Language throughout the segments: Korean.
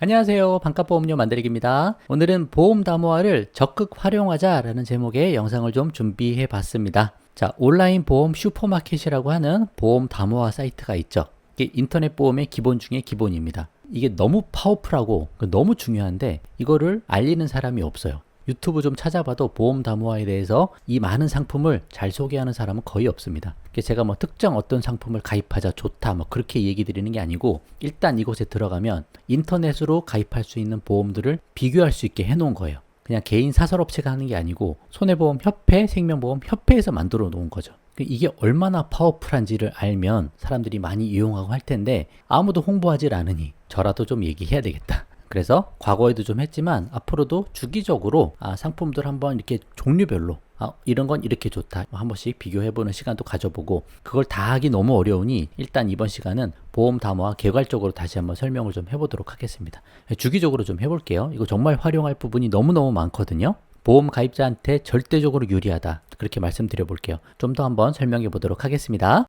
안녕하세요. 반값보험료 만들기입니다. 오늘은 보험 담보화를 적극 활용하자라는 제목의 영상을 좀 준비해 봤습니다. 자, 온라인 보험 슈퍼마켓이라고 하는 보험 담보화 사이트가 있죠. 이게 인터넷 보험의 기본 중에 기본입니다. 이게 너무 파워풀하고 너무 중요한데 이거를 알리는 사람이 없어요. 유튜브 좀 찾아봐도 보험 담보화에 대해서 이 많은 상품을 잘 소개하는 사람은 거의 없습니다. 제가 뭐 특정 어떤 상품을 가입하자 좋다 뭐 그렇게 얘기 드리는 게 아니고, 일단 이곳에 들어가면 인터넷으로 가입할 수 있는 보험들을 비교할 수 있게 해놓은 거예요. 그냥 개인 사설업체가 하는 게 아니고 손해보험협회, 생명보험협회에서 만들어 놓은 거죠. 이게 얼마나 파워풀한지를 알면 사람들이 많이 이용하고 할 텐데 아무도 홍보하지 않으니 저라도 좀 얘기해야 되겠다. 그래서 과거에도 좀 했지만 앞으로도 주기적으로 상품들 한번 이렇게 종류별로 이런 건 이렇게 좋다 한 번씩 비교해보는 시간도 가져보고, 그걸 다 하기 너무 어려우니 일단 이번 시간은 보험 담화 개괄적으로 다시 한번 설명을 좀 해보도록 하겠습니다. 주기적으로 좀 해볼게요. 이거 정말 활용할 부분이 너무너무 많거든요. 보험 가입자한테 절대적으로 유리하다 그렇게 말씀드려 볼게요. 좀 더 한번 설명해 보도록 하겠습니다.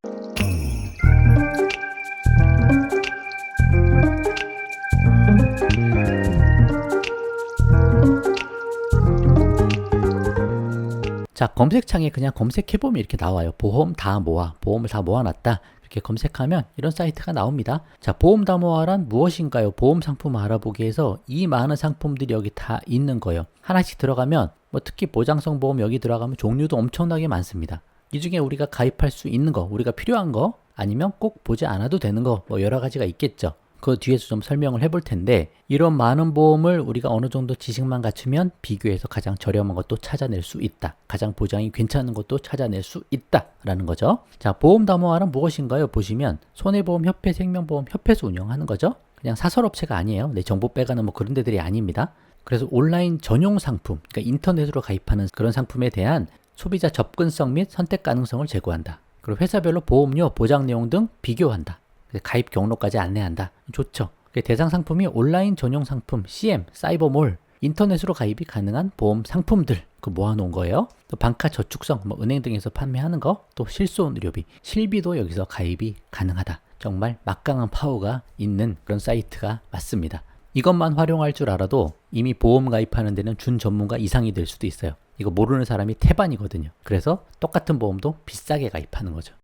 자, 검색창에 그냥 검색해보면 이렇게 나와요. 보험 다 모아, 보험을 다 모아놨다. 이렇게 검색하면 이런 사이트가 나옵니다. 자, 보험 다 모아란 무엇인가요? 보험 상품 알아보기에서 이 많은 상품들이 여기 다 있는 거예요. 하나씩 들어가면 뭐 특히 보장성 보험 여기 들어가면 종류도 엄청나게 많습니다. 이 중에 우리가 가입할 수 있는 거, 우리가 필요한 거, 아니면 꼭 보지 않아도 되는 거, 뭐 여러 가지가 있겠죠. 그 뒤에서 좀 설명을 해볼 텐데, 이런 많은 보험을 우리가 어느 정도 지식만 갖추면 비교해서 가장 저렴한 것도 찾아낼 수 있다. 가장 보장이 괜찮은 것도 찾아낼 수 있다 라는 거죠. 자, 보험 담보화는 무엇인가요? 보시면 손해보험협회, 생명보험협회에서 운영하는 거죠. 그냥 사설업체가 아니에요. 내 정보 빼가는 뭐 그런 데들이 아닙니다. 그래서 온라인 전용 상품, 그러니까 인터넷으로 가입하는 그런 상품에 대한 소비자 접근성 및 선택 가능성을 제고한다. 그리고 회사별로 보험료, 보장 내용 등 비교한다. 가입 경로까지 안내한다. 좋죠. 대상 상품이 온라인 전용 상품, CM, 사이버몰, 인터넷으로 가입이 가능한 보험 상품들 모아놓은 거예요. 또 бан카 저축성, 뭐 은행 등에서 판매하는 거, 또 실손 의료비, 실비도 여기서 가입이 가능하다. 정말 막강한 파워가 있는 그런 사이트가 맞습니다. 이것만 활용할 줄 알아도 이미 보험 가입하는 데는 준 전문가 이상이 될 수도 있어요. 이거 모르는 사람이 태반이거든요. 그래서 똑같은 보험도 비싸게 가입하는 거죠.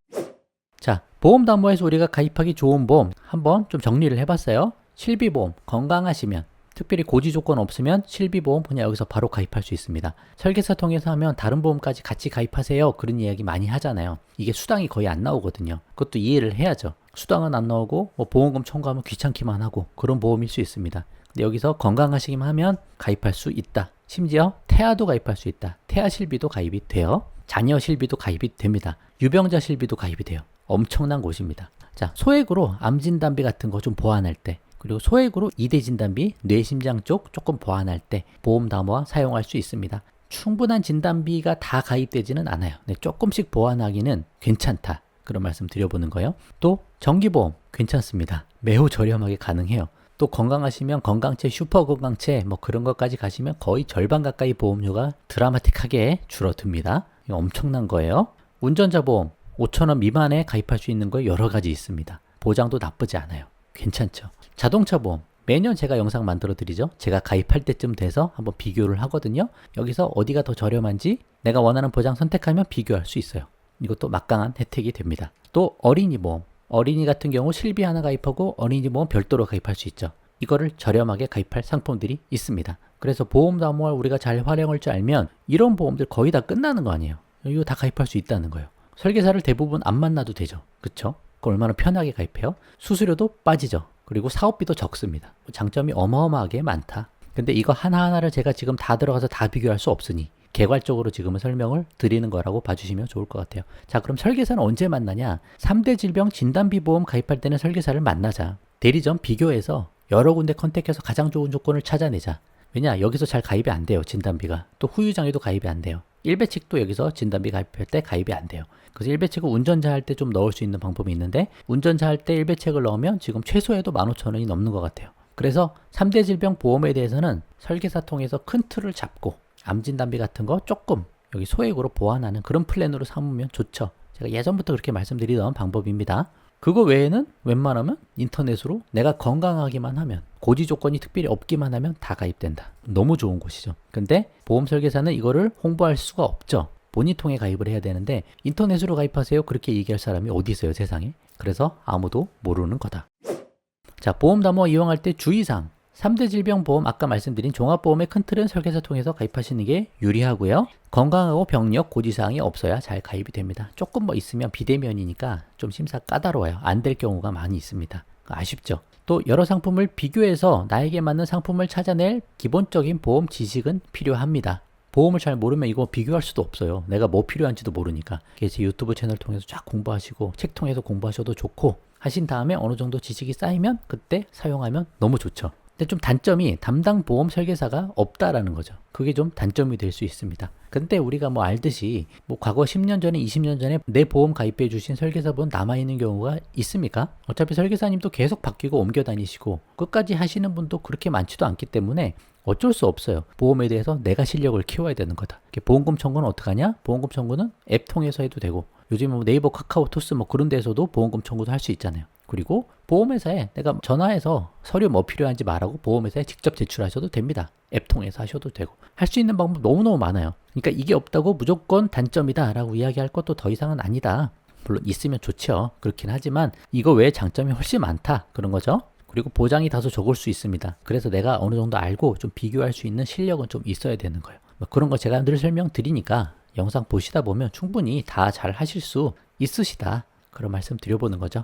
자, 보험 담보에서 우리가 가입하기 좋은 보험 한번 좀 정리를 해봤어요. 실비보험, 건강하시면, 특별히 고지 조건 없으면 실비보험 그냥 여기서 바로 가입할 수 있습니다. 설계사 통해서 하면 다른 보험까지 같이 가입하세요 그런 이야기 많이 하잖아요. 이게 수당이 거의 안 나오거든요. 그것도 이해를 해야죠. 수당은 안 나오고 뭐 보험금 청구하면 귀찮기만 하고 그런 보험일 수 있습니다. 근데 여기서 건강하시기만 하면 가입할 수 있다. 심지어 태아도 가입할 수 있다. 태아 실비도 가입이 돼요. 자녀 실비도 가입이 됩니다. 유병자 실비도 가입이 돼요. 엄청난 곳입니다. 자, 소액으로 암진단비 같은 거 좀 보완할 때, 그리고 소액으로 이대 진단비, 뇌심장 쪽 조금 보완할 때 보험 담보화 사용할 수 있습니다. 충분한 진단비가 다 가입되지는 않아요. 네, 조금씩 보완하기는 괜찮다. 그런 말씀 드려보는 거예요. 또 정기보험 괜찮습니다. 매우 저렴하게 가능해요. 또 건강하시면 건강체, 슈퍼 건강체 뭐 그런 것까지 가시면 거의 절반 가까이 보험료가 드라마틱하게 줄어듭니다. 이거 엄청난 거예요. 운전자 보험 5,000원 미만에 가입할 수 있는 거 여러 가지 있습니다. 보장도 나쁘지 않아요. 괜찮죠. 자동차 보험 매년 제가 영상 만들어 드리죠. 제가 가입할 때쯤 돼서 한번 비교를 하거든요. 여기서 어디가 더 저렴한지 내가 원하는 보장 선택하면 비교할 수 있어요. 이것도 막강한 혜택이 됩니다. 또 어린이 보험, 어린이 같은 경우 실비 하나 가입하고 어린이 보험 별도로 가입할 수 있죠. 이거를 저렴하게 가입할 상품들이 있습니다. 그래서 보험 담보를 우리가 잘 활용할 줄 알면 이런 보험들 거의 다 끝나는 거 아니에요. 이거 다 가입할 수 있다는 거예요. 설계사를 대부분 안 만나도 되죠. 그쵸? 그걸 얼마나 편하게 가입해요? 수수료도 빠지죠. 그리고 사업비도 적습니다. 장점이 어마어마하게 많다. 근데 이거 하나하나를 제가 지금 다 들어가서 다 비교할 수 없으니 개괄적으로 지금은 설명을 드리는 거라고 봐주시면 좋을 것 같아요. 자, 그럼 설계사는 언제 만나냐? 3대 질병 진단비보험 가입할 때는 설계사를 만나자. 대리점 비교해서 여러 군데 컨택해서 가장 좋은 조건을 찾아내자. 왜냐? 여기서 잘 가입이 안 돼요. 진단비가. 또 후유장애도 가입이 안 돼요. 일배책도 여기서 진단비 가입할 때 가입이 안 돼요. 그래서 일배책은 운전자 할 때 좀 넣을 수 있는 방법이 있는데, 운전자 할 때 일배책을 넣으면 지금 최소해도 15,000원이 넘는 것 같아요. 그래서 3대 질병 보험에 대해서는 설계사 통해서 큰 틀을 잡고 암진단비 같은 거 조금 여기 소액으로 보완하는 그런 플랜으로 삼으면 좋죠. 제가 예전부터 그렇게 말씀드리던 방법입니다. 그거 외에는 웬만하면 인터넷으로 내가 건강하기만 하면, 고지 조건이 특별히 없기만 하면 다 가입된다. 너무 좋은 곳이죠. 근데 보험 설계사는 이거를 홍보할 수가 없죠. 본인 통해 가입을 해야 되는데 인터넷으로 가입하세요 그렇게 얘기할 사람이 어디 있어요 세상에. 그래서 아무도 모르는 거다. 자, 보험 담보 이용할 때 주의사항. 3대 질병보험 아까 말씀드린 종합보험의 큰 틀은 설계사 통해서 가입하시는 게 유리하고요. 건강하고 병력 고지사항이 없어야 잘 가입이 됩니다. 조금 뭐 있으면 비대면이니까 좀 심사 까다로워요. 안 될 경우가 많이 있습니다. 아쉽죠. 또 여러 상품을 비교해서 나에게 맞는 상품을 찾아낼 기본적인 보험 지식은 필요합니다. 보험을 잘 모르면 이거 비교할 수도 없어요. 내가 뭐 필요한지도 모르니까. 그래서 유튜브 채널 통해서 쫙 공부하시고 책 통해서 공부하셔도 좋고, 하신 다음에 어느 정도 지식이 쌓이면 그때 사용하면 너무 좋죠. 근데 좀 단점이 담당 보험 설계사가 없다라는 거죠. 그게 좀 단점이 될 수 있습니다. 근데 우리가 뭐 알듯이 뭐 과거 10년 전에 20년 전에 내 보험 가입해 주신 설계사분 남아있는 경우가 있습니까? 어차피 설계사님도 계속 바뀌고 옮겨 다니시고 끝까지 하시는 분도 그렇게 많지도 않기 때문에 어쩔 수 없어요. 보험에 대해서 내가 실력을 키워야 되는 거다. 보험금 청구는 어떡하냐? 보험금 청구는 앱 통해서 해도 되고, 요즘 뭐 네이버, 카카오, 토스 뭐 그런 데서도 보험금 청구도 할 수 있잖아요. 그리고 보험회사에 내가 전화해서 서류 뭐 필요한지 말하고 보험회사에 직접 제출하셔도 됩니다. 앱 통해서 하셔도 되고, 할 수 있는 방법 너무너무 많아요. 그러니까 이게 없다고 무조건 단점이다 라고 이야기할 것도 더 이상은 아니다. 물론 있으면 좋죠. 그렇긴 하지만 이거 외에 장점이 훨씬 많다 그런 거죠. 그리고 보장이 다소 적을 수 있습니다. 그래서 내가 어느 정도 알고 좀 비교할 수 있는 실력은 좀 있어야 되는 거예요. 뭐 그런 거 제가 늘 설명드리니까 영상 보시다 보면 충분히 다 잘 하실 수 있으시다, 그런 말씀 드려보는 거죠.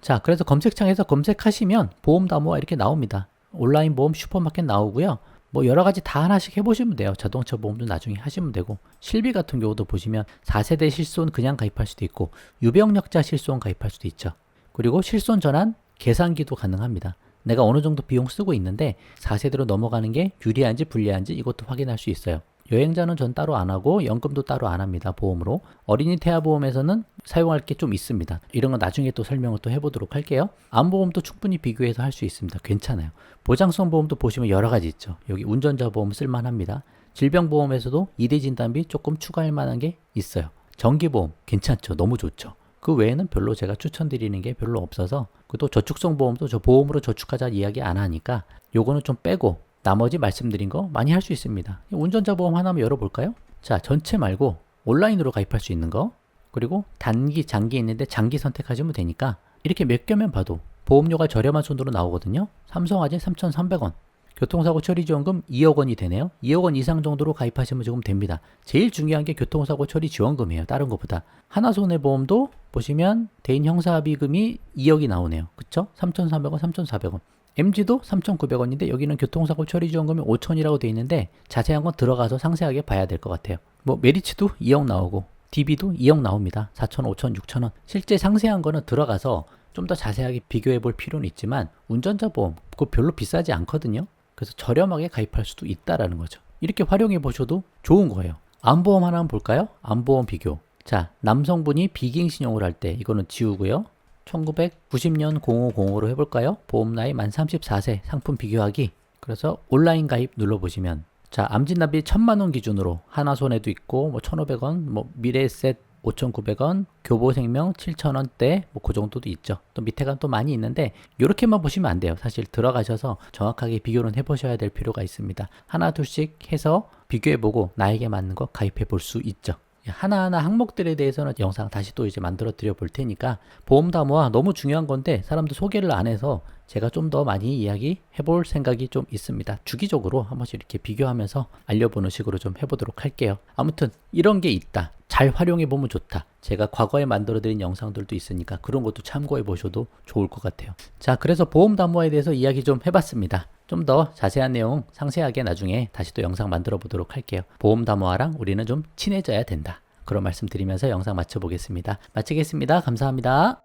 자, 그래서 검색창에서 검색하시면 보험 담보가 이렇게 나옵니다. 온라인 보험 슈퍼마켓 나오고요. 뭐 여러 가지 다 하나씩 해보시면 돼요. 자동차 보험도 나중에 하시면 되고, 실비 같은 경우도 보시면 4세대 실손 그냥 가입할 수도 있고, 유병력자 실손 가입할 수도 있죠. 그리고 실손 전환 계산기도 가능합니다. 내가 어느 정도 비용 쓰고 있는데 4세대로 넘어가는 게 유리한지 불리한지 이것도 확인할 수 있어요. 여행자는 전 따로 안 하고 연금도 따로 안 합니다. 보험으로. 어린이 태아보험에서는 사용할 게 좀 있습니다. 이런 건 나중에 또 설명을 또 해보도록 할게요. 암보험도 충분히 비교해서 할 수 있습니다. 괜찮아요. 보장성 보험도 보시면 여러 가지 있죠. 여기 운전자 보험 쓸만합니다. 질병보험에서도 2대 진단비 조금 추가할 만한 게 있어요. 정기보험 괜찮죠. 너무 좋죠. 그 외에는 별로 제가 추천드리는 게 별로 없어서, 또 저축성 보험도 저 보험으로 저축하자 이야기 안 하니까 요거는 좀 빼고 나머지 말씀드린 거 많이 할 수 있습니다. 운전자 보험 하나만 열어볼까요? 자, 전체 말고 온라인으로 가입할 수 있는 거, 그리고 단기, 장기 있는데 장기 선택하시면 되니까 이렇게 몇 개면 봐도 보험료가 저렴한 순으로 나오거든요. 삼성화재 3,300원, 교통사고 처리지원금 2억 원이 되네요. 2억 원 이상 정도로 가입하시면 조금 됩니다. 제일 중요한 게 교통사고 처리 지원금이에요. 다른 것보다. 하나손해보험도 보시면 대인 형사합의금이 2억이 나오네요. 그쵸? 3,300원, 3,400원. MG도 3,900원인데 여기는 교통사고 처리지원금이 5천이라고 되어 있는데 자세한 건 들어가서 상세하게 봐야 될 것 같아요. 뭐 메리츠도 2억 나오고 DB도 2억 나옵니다. 4천, 5천, 6천원. 실제 상세한 거는 들어가서 좀 더 자세하게 비교해 볼 필요는 있지만 운전자 보험 그거 별로 비싸지 않거든요. 그래서 저렴하게 가입할 수도 있다라는 거죠. 이렇게 활용해 보셔도 좋은 거예요. 암보험 하나 한번 볼까요? 암보험 비교. 자, 남성분이 비갱신용을 할 때 이거는 지우고요. 1990년 0505로 해볼까요? 보험 나이 만 34세 상품 비교하기. 그래서 온라인 가입 눌러보시면, 자, 암진단비 1,000만원 기준으로 하나손해도 있고 뭐 1,500원, 뭐 미래에셋 5,900원, 교보생명 7,000원대 뭐 그 정도도 있죠. 또 밑에가 또 많이 있는데 이렇게만 보시면 안 돼요. 사실 들어가셔서 정확하게 비교는 해보셔야 될 필요가 있습니다. 하나 둘씩 해서 비교해보고 나에게 맞는 거 가입해 볼 수 있죠. 하나하나 항목들에 대해서는 영상 다시 또 이제 만들어 드려 볼 테니까, 보험 담보가 너무 중요한 건데 사람들 소개를 안 해서 제가 좀 더 많이 이야기 해볼 생각이 좀 있습니다. 주기적으로 한 번씩 이렇게 비교하면서 알려보는 식으로 좀 해보도록 할게요. 아무튼 이런 게 있다, 잘 활용해 보면 좋다, 제가 과거에 만들어 드린 영상들도 있으니까 그런 것도 참고해 보셔도 좋을 것 같아요. 자, 그래서 보험 담보에 대해서 이야기 좀 해봤습니다. 좀 더 자세한 내용 상세하게 나중에 다시 또 영상 만들어 보도록 할게요. 보험 담보화랑 우리는 좀 친해져야 된다, 그런 말씀 드리면서 영상 마쳐보겠습니다. 마치겠습니다. 감사합니다.